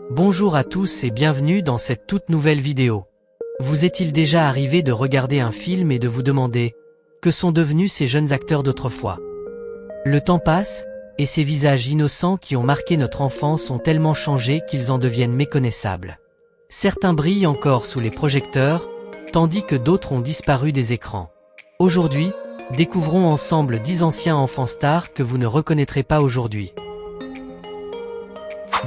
Bonjour à tous et bienvenue dans cette toute nouvelle vidéo. Vous est-il déjà arrivé de regarder un film et de vous demander que sont devenus ces jeunes acteurs d'autrefois? Le temps passe, et ces visages innocents qui ont marqué notre enfance ont tellement changé qu'ils en deviennent méconnaissables. Certains brillent encore sous les projecteurs, tandis que d'autres ont disparu des écrans. Aujourd'hui, découvrons ensemble 10 anciens enfants stars que vous ne reconnaîtrez pas aujourd'hui.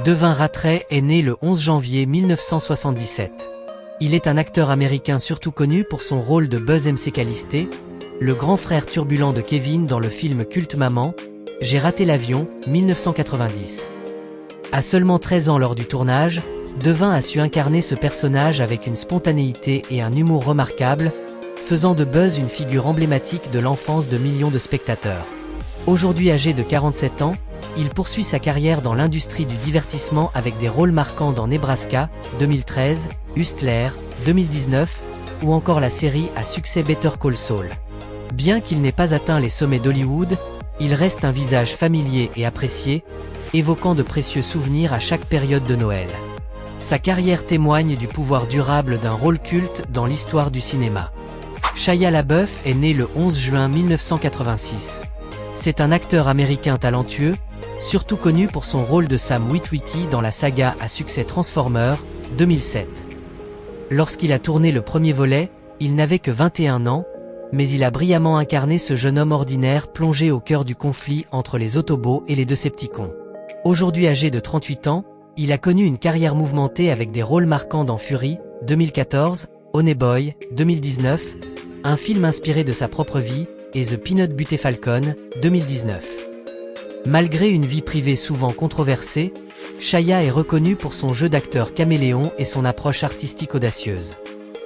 Devin Ratray est né le 11 janvier 1977. Il est un acteur américain surtout connu pour son rôle de Buzz McAllister, le grand frère turbulent de Kevin dans le film culte Maman, J'ai raté l'avion, 1990. À seulement 13 ans lors du tournage, Devin a su incarner ce personnage avec une spontanéité et un humour remarquables, faisant de Buzz une figure emblématique de l'enfance de millions de spectateurs. Aujourd'hui âgé de 47 ans, il poursuit sa carrière dans l'industrie du divertissement avec des rôles marquants dans Nebraska, 2013, Hustler, 2019, ou encore la série à succès Better Call Saul. Bien qu'il n'ait pas atteint les sommets d'Hollywood, il reste un visage familier et apprécié, évoquant de précieux souvenirs à chaque période de Noël. Sa carrière témoigne du pouvoir durable d'un rôle culte dans l'histoire du cinéma. Shia LaBeouf est né le 11 juin 1986. C'est un acteur américain talentueux, surtout connu pour son rôle de Sam Witwicky dans la saga à succès Transformers, 2007. Lorsqu'il a tourné le premier volet, il n'avait que 21 ans, mais il a brillamment incarné ce jeune homme ordinaire plongé au cœur du conflit entre les Autobots et les Decepticons. Aujourd'hui âgé de 38 ans, il a connu une carrière mouvementée avec des rôles marquants dans Fury, 2014, Honey Boy, 2019, un film inspiré de sa propre vie, et The Peanut Butter Falcon, 2019. Malgré une vie privée souvent controversée, Shia est reconnu pour son jeu d'acteur caméléon et son approche artistique audacieuse.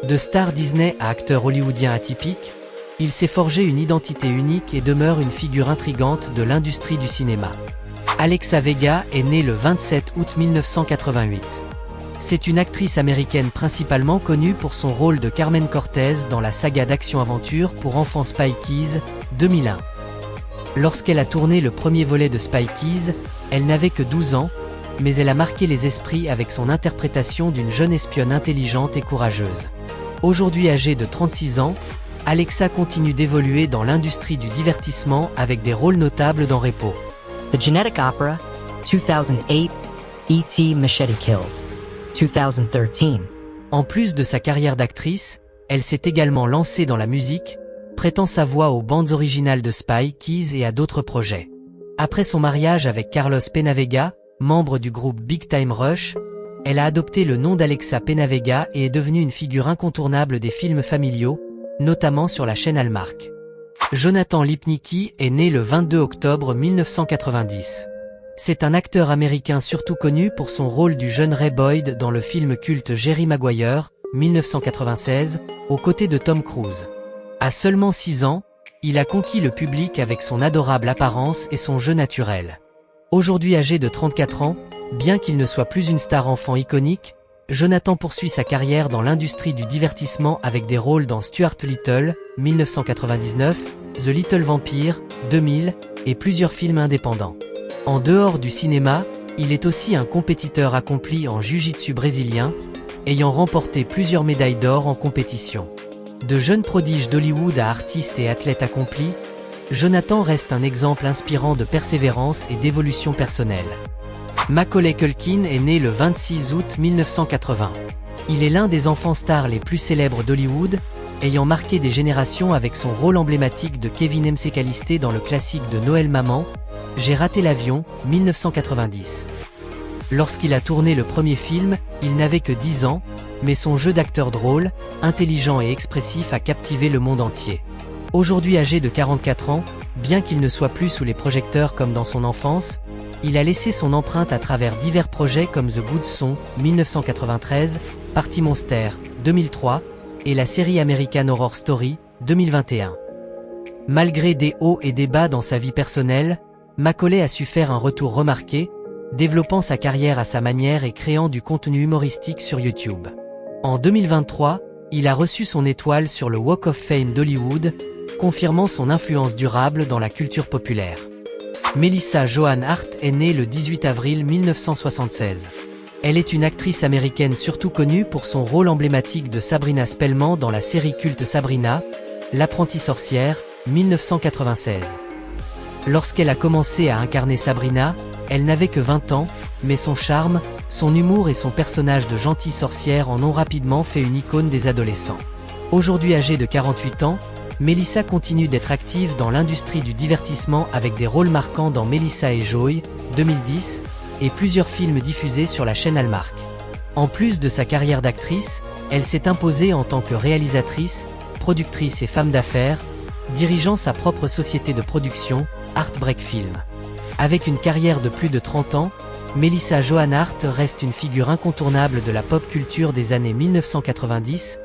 De star Disney à acteur hollywoodien atypique, il s'est forgé une identité unique et demeure une figure intrigante de l'industrie du cinéma. Alexa Vega est née le 27 août 1988. C'est une actrice américaine principalement connue pour son rôle de Carmen Cortez dans la saga d'action-aventure pour enfants Spy Kids, 2001. Lorsqu'elle a tourné le premier volet de Spy Kids, elle n'avait que 12 ans, mais elle a marqué les esprits avec son interprétation d'une jeune espionne intelligente et courageuse. Aujourd'hui âgée de 36 ans, Alexa continue d'évoluer dans l'industrie du divertissement avec des rôles notables dans Repo. The Genetic Opera, 2008, E.T. Machete Kills, 2013. En plus de sa carrière d'actrice, elle s'est également lancée dans la musique, prêtant sa voix aux bandes originales de Spy Kids et à d'autres projets. Après son mariage avec Carlos Penavega, membre du groupe Big Time Rush, elle a adopté le nom d'Alexa Penavega et est devenue une figure incontournable des films familiaux, notamment sur la chaîne Hallmark. Jonathan Lipnicki est né le 22 octobre 1990. C'est un acteur américain surtout connu pour son rôle du jeune Ray Boyd dans le film culte Jerry Maguire, 1996, aux côtés de Tom Cruise. À seulement 6 ans, il a conquis le public avec son adorable apparence et son jeu naturel. Aujourd'hui âgé de 34 ans, bien qu'il ne soit plus une star enfant iconique, Jonathan poursuit sa carrière dans l'industrie du divertissement avec des rôles dans Stuart Little, 1999, The Little Vampire, 2000, et plusieurs films indépendants. En dehors du cinéma, il est aussi un compétiteur accompli en jiu-jitsu brésilien, ayant remporté plusieurs médailles d'or en compétition. De jeune prodige d'Hollywood à artiste et athlète accompli, Jonathan reste un exemple inspirant de persévérance et d'évolution personnelle. Macaulay Culkin est né le 26 août 1980. Il est l'un des enfants stars les plus célèbres d'Hollywood, ayant marqué des générations avec son rôle emblématique de Kevin McAllister dans le classique de Noël Maman, J'ai raté l'avion, 1990. Lorsqu'il a tourné le premier film, il n'avait que 10 ans, mais son jeu d'acteur drôle, intelligent et expressif a captivé le monde entier. Aujourd'hui âgé de 44 ans, bien qu'il ne soit plus sous les projecteurs comme dans son enfance, il a laissé son empreinte à travers divers projets comme The Good Son, 1993, Party Monster, 2003, et la série American Horror Story, 2021. Malgré des hauts et des bas dans sa vie personnelle, Macaulay a su faire un retour remarqué, développant sa carrière à sa manière et créant du contenu humoristique sur YouTube. En 2023, il a reçu son étoile sur le Walk of Fame d'Hollywood, confirmant son influence durable dans la culture populaire. Melissa Joan Hart est née le 18 avril 1976. Elle est une actrice américaine surtout connue pour son rôle emblématique de Sabrina Spellman dans la série culte Sabrina, l'apprentie sorcière, 1996. Lorsqu'elle a commencé à incarner Sabrina, elle n'avait que 20 ans, mais son charme, son humour et son personnage de gentille sorcière en ont rapidement fait une icône des adolescents. Aujourd'hui âgée de 48 ans, Melissa continue d'être active dans l'industrie du divertissement avec des rôles marquants dans Melissa et Joey, 2010, et plusieurs films diffusés sur la chaîne Hallmark. En plus de sa carrière d'actrice, elle s'est imposée en tant que réalisatrice, productrice et femme d'affaires, dirigeant sa propre société de production, Heartbreak Film. Avec une carrière de plus de 30 ans, Melissa Joan Hart reste une figure incontournable de la pop culture des années 1990,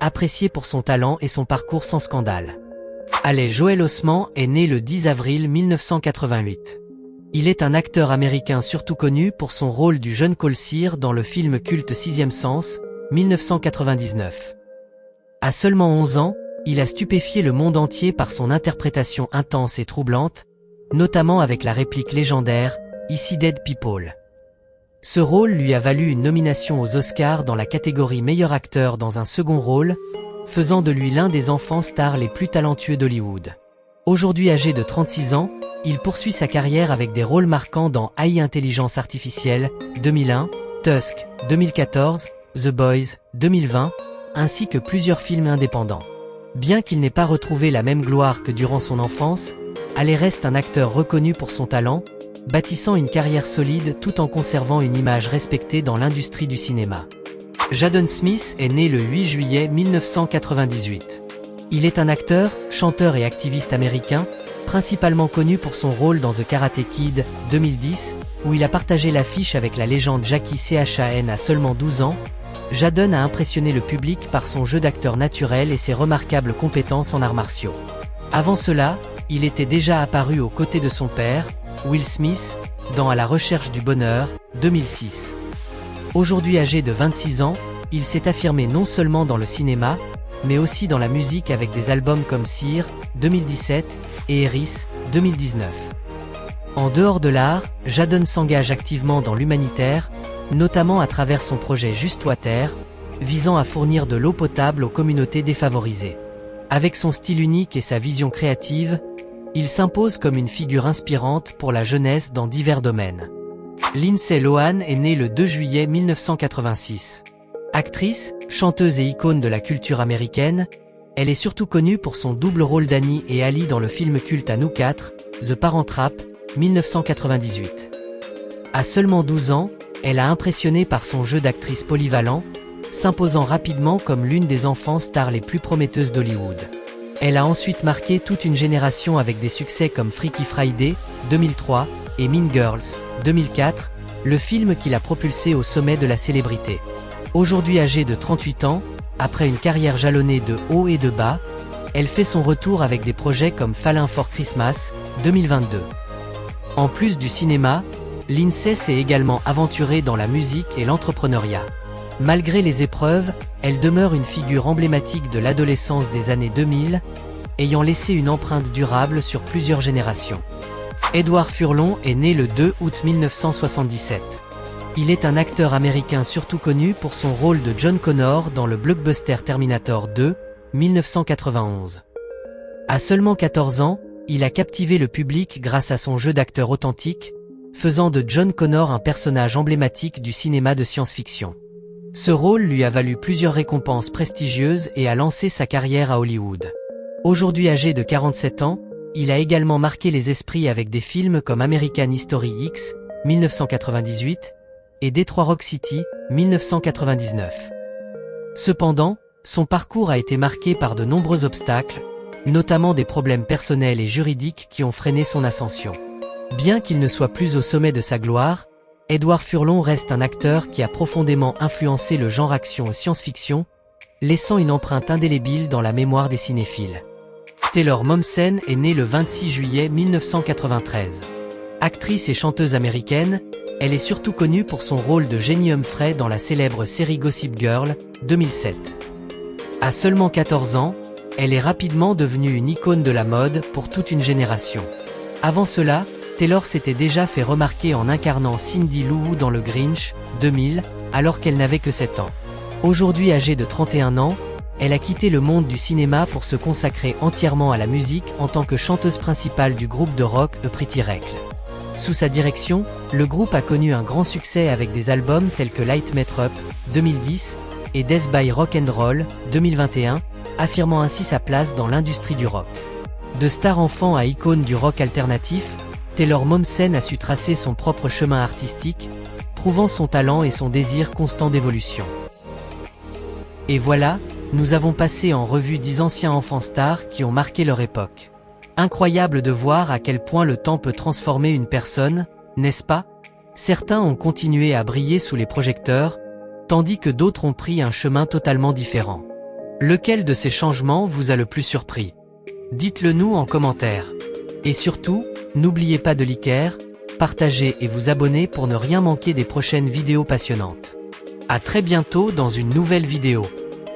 appréciée pour son talent et son parcours sans scandale. Haley Joel Osment est né le 10 avril 1988. Il est un acteur américain surtout connu pour son rôle du jeune Cole Sear dans le film culte Sixième Sens, 1999. À seulement 11 ans, il a stupéfié le monde entier par son interprétation intense et troublante, notamment avec la réplique légendaire « Ici Dead People ». Ce rôle lui a valu une nomination aux Oscars dans la catégorie meilleur acteur dans un second rôle, faisant de lui l'un des enfants stars les plus talentueux d'Hollywood. Aujourd'hui âgé de 36 ans, il poursuit sa carrière avec des rôles marquants dans AI Intelligence Artificielle, 2001, Tusk, 2014, The Boys, 2020, ainsi que plusieurs films indépendants. Bien qu'il n'ait pas retrouvé la même gloire que durant son enfance, Haley reste un acteur reconnu pour son talent, bâtissant une carrière solide tout en conservant une image respectée dans l'industrie du cinéma. Jaden Smith est né le 8 juillet 1998. Il est un acteur, chanteur et activiste américain, principalement connu pour son rôle dans The Karate Kid, 2010, où il a partagé l'affiche avec la légende Jackie Chan à seulement 12 ans. Jaden a impressionné le public par son jeu d'acteur naturel et ses remarquables compétences en arts martiaux. Avant cela, il était déjà apparu aux côtés de son père, Will Smith, dans À la recherche du bonheur, 2006. Aujourd'hui âgé de 26 ans, il s'est affirmé non seulement dans le cinéma, mais aussi dans la musique avec des albums comme Sear, 2017, et Eris, 2019. En dehors de l'art, Jaden s'engage activement dans l'humanitaire, notamment à travers son projet Just Water, visant à fournir de l'eau potable aux communautés défavorisées. Avec son style unique et sa vision créative, il s'impose comme une figure inspirante pour la jeunesse dans divers domaines. Lindsay Lohan est née le 2 juillet 1986. Actrice, chanteuse et icône de la culture américaine, elle est surtout connue pour son double rôle d'Annie et Ali dans le film culte à nous quatre, The Parent Trap, 1998. À seulement 12 ans, elle a impressionné par son jeu d'actrice polyvalent, s'imposant rapidement comme l'une des enfants stars les plus prometteuses d'Hollywood. Elle a ensuite marqué toute une génération avec des succès comme Freaky Friday, 2003, et Mean Girls, 2004, le film qui l'a propulsée au sommet de la célébrité. Aujourd'hui âgée de 38 ans, après une carrière jalonnée de hauts et de bas, elle fait son retour avec des projets comme Fallin' for Christmas, 2022. En plus du cinéma, Lindsay s'est également aventurée dans la musique et l'entrepreneuriat. Malgré les épreuves, elle demeure une figure emblématique de l'adolescence des années 2000, ayant laissé une empreinte durable sur plusieurs générations. Edward Furlong est né le 2 août 1977. Il est un acteur américain surtout connu pour son rôle de John Connor dans le blockbuster Terminator 2, 1991. À seulement 14 ans, il a captivé le public grâce à son jeu d'acteur authentique, faisant de John Connor un personnage emblématique du cinéma de science-fiction. Ce rôle lui a valu plusieurs récompenses prestigieuses et a lancé sa carrière à Hollywood. Aujourd'hui âgé de 47 ans, il a également marqué les esprits avec des films comme American History X, 1998, et Detroit Rock City, 1999. Cependant, son parcours a été marqué par de nombreux obstacles, notamment des problèmes personnels et juridiques qui ont freiné son ascension. Bien qu'il ne soit plus au sommet de sa gloire, Edward Furlong reste un acteur qui a profondément influencé le genre action et science-fiction, laissant une empreinte indélébile dans la mémoire des cinéphiles. Taylor Momsen est née le 26 juillet 1993. Actrice et chanteuse américaine, elle est surtout connue pour son rôle de Jenny Humphrey dans la célèbre série Gossip Girl, 2007. À seulement 14 ans, elle est rapidement devenue une icône de la mode pour toute une génération. Avant cela, Taylor s'était déjà fait remarquer en incarnant Cindy Lou Who dans Le Grinch, 2000, alors qu'elle n'avait que 7 ans. Aujourd'hui âgée de 31 ans, elle a quitté le monde du cinéma pour se consacrer entièrement à la musique en tant que chanteuse principale du groupe de rock A Pretty Reckless. Sous sa direction, le groupe a connu un grand succès avec des albums tels que Light Me Up, 2010, et Death by Rock and Roll, 2021, affirmant ainsi sa place dans l'industrie du rock. De star enfant à icône du rock alternatif, Taylor Momsen a su tracer son propre chemin artistique, prouvant son talent et son désir constant d'évolution. Et voilà, nous avons passé en revue 10 anciens enfants stars qui ont marqué leur époque. Incroyable de voir à quel point le temps peut transformer une personne, n'est-ce pas? Certains ont continué à briller sous les projecteurs, tandis que d'autres ont pris un chemin totalement différent. Lequel de ces changements vous a le plus surpris? Dites-le nous en commentaire. Et surtout, n'oubliez pas de liker, partager et vous abonner pour ne rien manquer des prochaines vidéos passionnantes. À très bientôt dans une nouvelle vidéo.